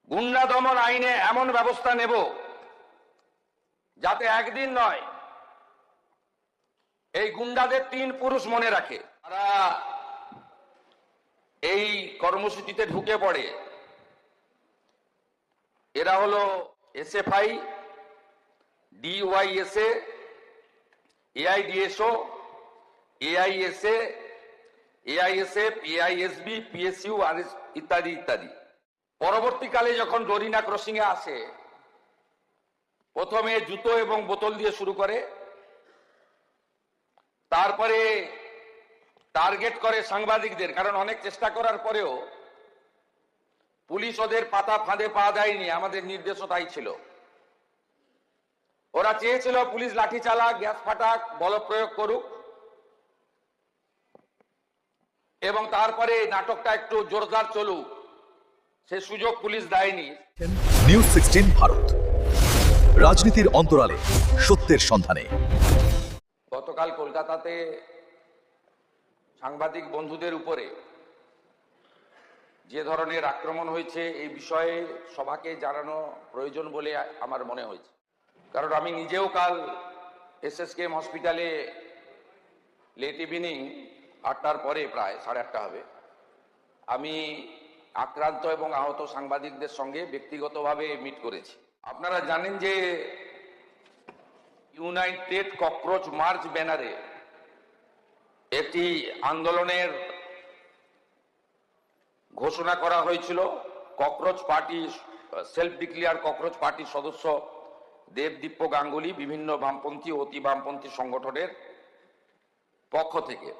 গুন্ডা দমন আইনে এমন ব্যবস্থা নেব যাতে একদিন নয়, এই গুন্ডাদের 3 পুরুষ মনে রাখে। তারা এই কর্মসূচিতে ঢুকে পড়ে। এরা হলো এসএফআই, ডিওয়াইএসএ, এআইডিএসও, এআইএসএ, এআইএসএফ, এআইএসবি, পিএসইউ আর ইত্যাদি ইত্যাদি। পরবর্তীকালে যখন ডরিনা ক্রসিং এ আসে, প্রথমে জুতো এবং বোতল দিয়ে শুরু করে, তারপরে টার্গেট করে সাংবাদিকদের। কারণ অনেক চেষ্টা করার পরেও পুলিশ ওদের পাতা ফাঁদে পা দেয়নি, আমাদের নির্দেশও তাই ছিল। ওরা চেয়েছিল পুলিশ লাঠি চালাক, গ্যাস ফাটাক, বল প্রয়োগ করুক, এবং তারপরে নাটকটা একটু জোরদার চলুক, সে সুযোগ পুলিশ দেয়নি। নিউজ 16 ভারত, রাজনীতির অন্তরালে সত্যের সন্ধানে। গতকাল কলকাতাতে সাংবাদিক বন্ধুদের উপরে যে ধরনের আক্রমণ হয়েছে, এই বিষয়ে সবাইকে জানানো প্রয়োজন বলে আমার মনে হয়েছে। কারণ আমি নিজেও কাল এসএসকেএম হসপিটালে লেট ইভিনিং 8টার পরে, প্রায় 8:30 হবে, আমি আক্রান্ত এবং আহত সাংবাদিকদের সঙ্গে ব্যক্তিগতভাবে মিট করেছি। আপনারা জানেন যে ইউনাইটেড ককরোচ মার্চ ব্যানারে একটি আন্দোলনের ঘোষণা করা হয়েছিল। Cockroach party, self declare cockroach পার্টির সদস্য দেবদীপ্য গাঙ্গুলি, বিভিন্ন বামপন্থী ও অতি বামপন্থী সংগঠনের পক্ষ থেকে।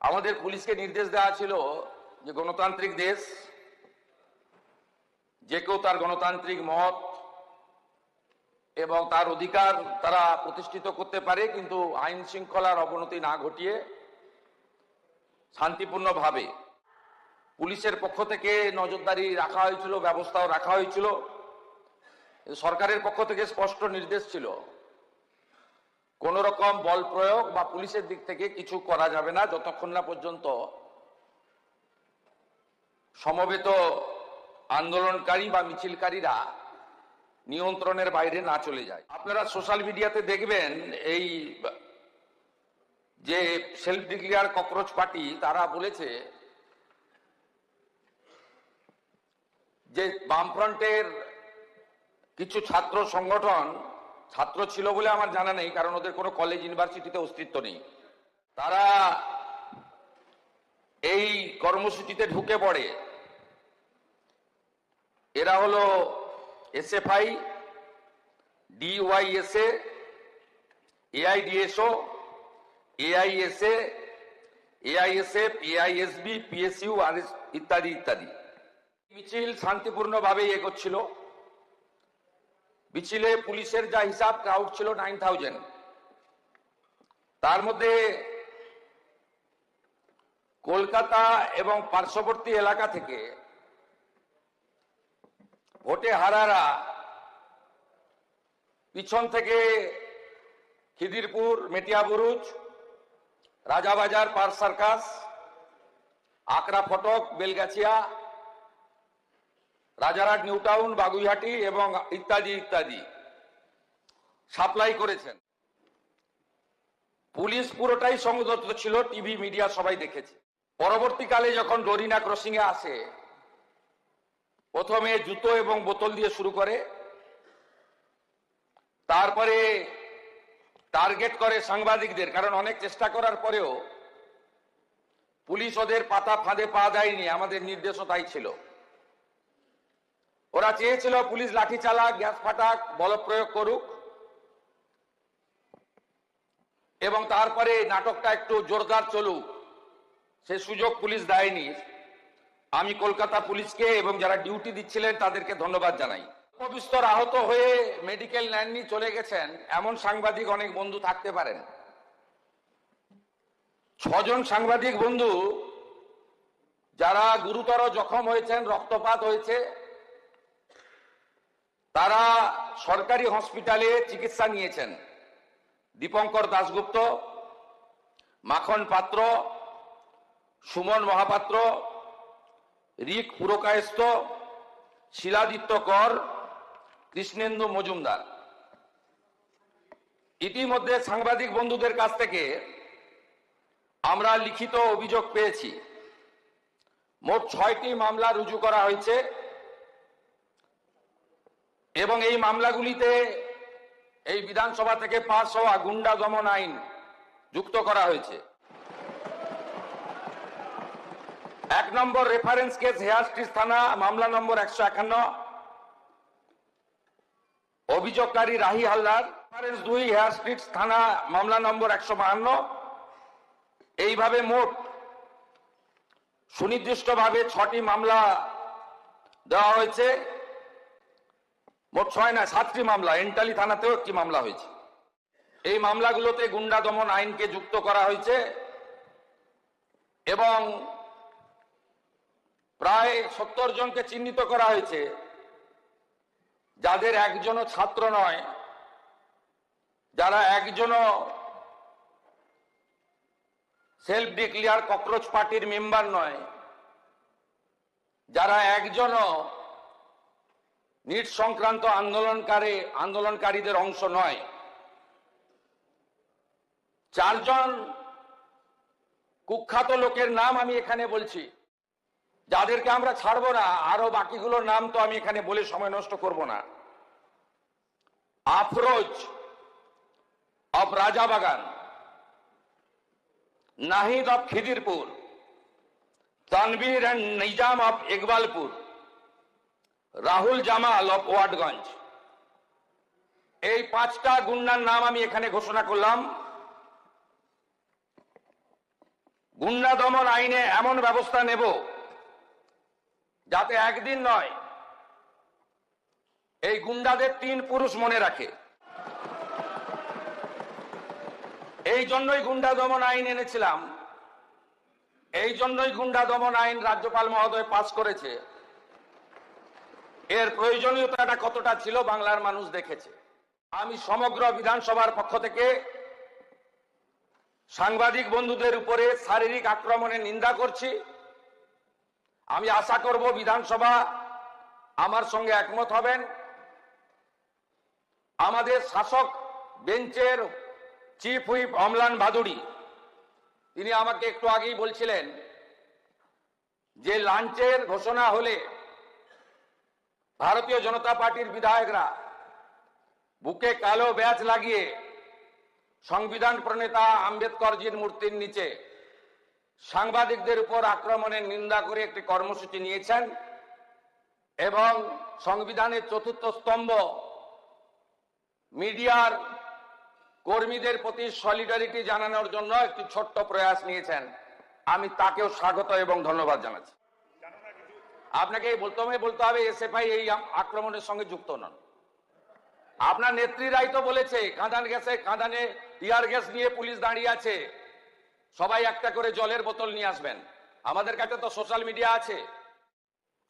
আমাদের পুলিশকে নির্দেশ দেওয়া ছিল যে গণতান্ত্রিক দেশ, যে কেউ তার গণতান্ত্রিক মত এবং তার অধিকার তারা প্রতিষ্ঠিত করতে পারে, কিন্তু আইন শৃঙ্খলার অবনতি না ঘটিয়ে শান্তিপূর্ণভাবে। পুলিশের পক্ষ থেকে নজরদারি রাখা হয়েছিল, ব্যবস্থাও রাখা হয়েছিল। সরকারের পক্ষ থেকে স্পষ্ট নির্দেশ ছিল কোন রকম বল প্রয়োগ বা পুলিশের দিক থেকে কিছু করা যাবে না যতক্ষণ না পর্যন্ত সমবেত আন্দোলনকারী বা মিছিলকারীরা নিয়ন্ত্রণের বাইরে না চলে যায়। আপনারা সোশ্যাল মিডিয়াতে দেখবেন এই যে সেলফ ডিক্লেয়ার ককরোচ পার্টি, তারা বলেছে যে বামফ্রন্টের কিছু ছাত্র সংগঠন, ছাত্র ছিল বলে আমার জানা নেই, কারণ ওদের কোনো কলেজ ইউনিভার্সিটিতে অস্তিত্ব নেই, তারা এই কর্মসূচিতে ঢুকে পড়ে। এরা হলো এসএফআই, ডিওয়াইএসএ, এআইডিএসও, এআইএসএ, এআইএসএফ, এআইএসবি, পিএসইউ আর ইত্যাদি ইত্যাদি। মিছিল শান্তিপূর্ণভাবে এগোচ্ছিল। মিছিলে পুলিশের যা হিসাব, ক্রাউড ছিল 9000। তার মধ্যে কলকাতা এবং পার্শ্ববর্তী এলাকা থেকে ভোটে হারারা পিছন থেকে খিদিরপুর, মেটিয়াবুরুজ, রাজাবাজার, পার্ক সার্কাস, আকরা ফটক, বেলগাছিয়া, রাজারহাট, নিউ টাউন, বাগুইহাটি এবং ইত্যাদি ইত্যাদি সাপ্লাই করেছেন। পুলিশ পুরোটাই সংযত ছিল, টিভি মিডিয়া সবাই দেখেছে। পরবর্তীকালে যখন ডরিনা ক্রসিং এ আসে, প্রথমে জুতো এবং বোতল দিয়ে শুরু করে, তারপরে টার্গেট করে সাংবাদিকদের। কারণ অনেক চেষ্টা করার পরেও পুলিশ ওদের পাতা ফাঁদে পা দেয়নি, আমাদের নির্দেশও তাই ছিল। ওরা চেয়েছিল পুলিশ লাঠি চালাক, গ্যাস ফাটাক, বল প্রয়োগ করুক, এবং তারপরে নাটকটা একটু জোরদার চলুক, সে সুযোগ পুলিশ দেয়নি। আমি কলকাতা পুলিশকে এবং যারা ডিউটি দিচ্ছিলেন তাদেরকে ধন্যবাদ জানাই। বিস্তর আহত হয়ে মেডিকেল নেননি, চলে গেছেন এমন সাংবাদিক অনেক বন্ধু থাকতে পারেন। 6 জন সাংবাদিক বন্ধু যারা গুরুতর জখম হয়েছেন, রক্তপাত হয়েছে, তারা সরকারি হসপিটালে চিকিৎসা নিয়েছেন। দীপঙ্কর দাশগুপ্ত, মাখন পাত্র, সুমন মহাপাত্র, রিক পুরকায়স্থ, শিলাদিত্য কর, কৃষ্ণেন্দু মজুমদার। ইতিমধ্যে সাংবাদিক বন্ধুদের কাছ থেকে আমরা লিখিত অভিযোগ পেয়েছি। মোট 6টি মামলা রুজু করা হয়েছে এবং এই মামলাগুলিতে এই বিধানসভা থেকে পাস হওয়া গুন্ডা দমন আইন যুক্ত করা হয়েছে। 1 নম্বর রেফারেন্স কেস হেয়ার স্ট্রিট থানা, মামলা নম্বর 151, অভিযোগকারী Rahi Haldar. Reference 2 Hare Street থানা, মামলা নম্বর 152। এইভাবে মোট সুনির্দিষ্টভাবে 6টি মামলা দেওয়া হয়েছে। মোট 6 না 7টি মামলা, এন্টালি থানাতেও একটি মামলা হয়েছে। এই মামলাগুলোতে গুন্ডা দমন আইনকে যুক্ত করা হয়েছে এবং প্রায় 70 জনকে চিহ্নিত করা হয়েছে, যাদের একজনও ছাত্র নয়, যারা একজনও সেলফ ডিক্লেয়ার ককরোচ পার্টির মেম্বার নয়, যারা একজনও নিট সংক্রান্ত আন্দোলনকারীদের অংশ নয়। 4 জন কুখ্যাত লোকের নাম আমি এখানে বলছি, যাদেরকে আমরা ছাড়বো না। আরো বাকিগুলোর নাম তো আমি এখানে বলে সময় নষ্ট করব না। Afroz of Rajabagan, Nahid of Khidirpur, Tanvir and Nizam of Ekbalpur, Rahul Jamal of Watgunge. এই 5টা গুন্ডার নাম আমি এখানে ঘোষণা করলাম। গুন্ডা দমন আইনে এমন ব্যবস্থা নেব যাতে একদিন নয়, এই গুন্ডাদের 3 পুরুষ মনে রাখে। এই জন্যই গুন্ডা দমন আইন এনেছিলাম, এই জন্যই গুন্ডা দমন আইন রাজ্যপাল মহোদয় পাস করেছে। এর প্রয়োজনীয়তাটা কতটা ছিল বাংলার মানুষ দেখেছে। আমি সমগ্র বিধানসভার পক্ষ থেকে সাংবাদিক বন্ধুদের উপরে শারীরিক আক্রমণের নিন্দা করছি। আমি আশা করব বিধানসভা আমার সঙ্গে একমত হবেন। আমাদের শাসক বেঞ্চের চিফ হুইপ অমলান ভাদুড়ি, তিনি আমাকে একটু আগেই বলছিলেন যে লাঞ্চের ঘোষণা হলে ভারতীয় জনতা পার্টির বিধায়করা বুকে কালো ব্যাজ লাগিয়ে সংবিধান প্রণেতা আম্বেদকরজির মূর্তির নিচে সাংবাদিকদের উপর আক্রমণের নিন্দা করে একটি কর্মসূচি নিয়েছেন এবং সংবিধানের 4র্থ স্তম্ভ মিডিয়ার কর্মীদের প্রতি সলিডারিটি জানানোর জন্য একটি ছোট্ট প্রয়াস নিয়েছেন। আমি তাকেও স্বাগত এবং ধন্যবাদ জানাচ্ছি। আপনাকে বলতে হবে এসএফআই এই আক্রমণের সঙ্গে যুক্ত নন। আপনার নেত্রীরাই তো বলেছে কাঁদানে টিয়ার গ্যাস নিয়ে পুলিশ দাঁড়িয়ে আছে, সবাই একটা করে জলের বোতল নিয়ে আসবেন। আমাদের কাছে তো সোশ্যাল মিডিয়া আছে।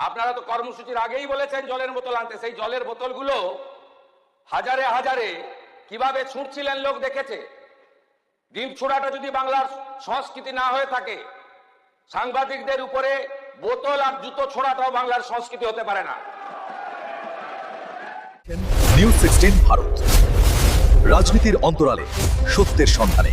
আপনারা তো কর্মসূচির আগেই বলেছেন জলের বোতল আনতে। সেই জলের বোতলগুলো হাজারে হাজারে কিভাবে ছুঁড়ছিলেন লোক দেখেছে। ডিম ছোড়াটা যদি বাংলার সংস্কৃতি না হয়ে থাকে, সাংবাদিকদের উপরে বোতল আর জুতো ছোড়াটাও বাংলার সংস্কৃতি হতে পারে না। নিউজ 16 ভারত, রাজনীতির অন্তরালে সত্যের সন্ধানে।